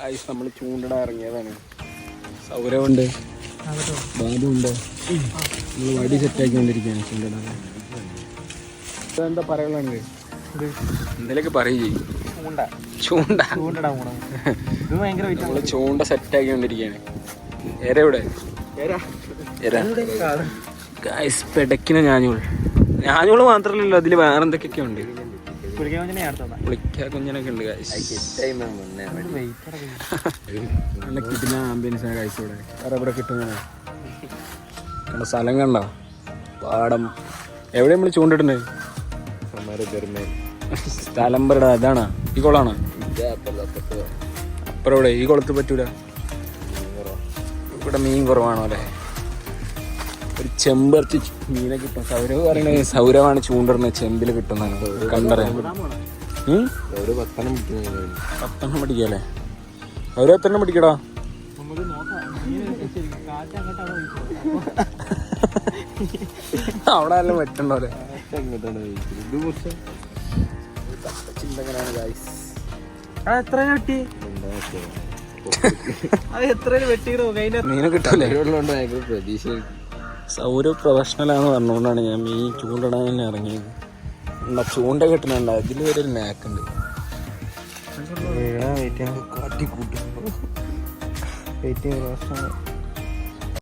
Guys നമ്മൾ ചൂണ്ടിടാൻ ഇറങ്ങിയതാണ്. സൗരവുണ്ട്, ബാബുണ്ട്, നമ്മൾ വടി സെറ്റാക്കിക്കൊണ്ടിരിക്കുകയാണ് ചൂണ്ടിടാൻ. എന്താ പറയാനുള്ളത്? എന്തെങ്കിലുമൊക്കെ പറയും. ചൂണ്ട നമ്മൾ ചൂണ്ട സെറ്റാക്കിക്കൊണ്ടിരിക്കുകയാണ്. എവിടെ ഗൈസ് പെടക്കിന ഞാഞ്ഞൂള് മാത്രമല്ലല്ലോ, അതിൽ വേറെ എന്തൊക്കെയൊക്കെ ഉണ്ട്. കുഞ്ഞനൊക്കെ ഉണ്ട് നല്ല കിട്ടുന്ന ആംബിയൻസാണ് ഗൈസ്. ഇവിടെ വേറെ ഇവിടെ കിട്ടുന്ന സ്ഥലം കണ്ടോ, പാടം. എവിടെ നമ്മൾ ചൂണ്ടിട്ടുണ്ട്? സ്ഥലം പറടാ, അതാണോ ഈ കുളമാണോ? അപ്പുറം ഇവിടെ ഈ കുളത്ത് പറ്റൂല, ഇവിടെ മീൻ കുറവാണോ അല്ലേ? ഒരു ചെമ്പറച്ച് മീനെ കിട്ടും. സൗരവ് പറയണേ സൗരവാണ് ചൂണ്ടിടുന്നത്, ചെമ്പിൽ കിട്ടുന്നതാണ്. കണ്ടറിയാം. 10 പിടിക്കല്ലേ? സൗരവ് 10 പിടിക്കടാ. അവിടെ എല്ലാം വെട്ടുണ്ടോല്ലേ? മീനെ കിട്ടൂലേ? സൗരവ് പ്രൊഫഷണലാന്ന് പറഞ്ഞുകൊണ്ടാണ് ഞാൻ മീൻ ചൂണ്ടിടാൻ തന്നെ ഇറങ്ങിയത്. എന്നാ ചൂണ്ട കിട്ടുന്നുണ്ട്, അതിൽ വരെ ഒരു നാക്കുണ്ട്. കാട്ടിക്കൂട്ടും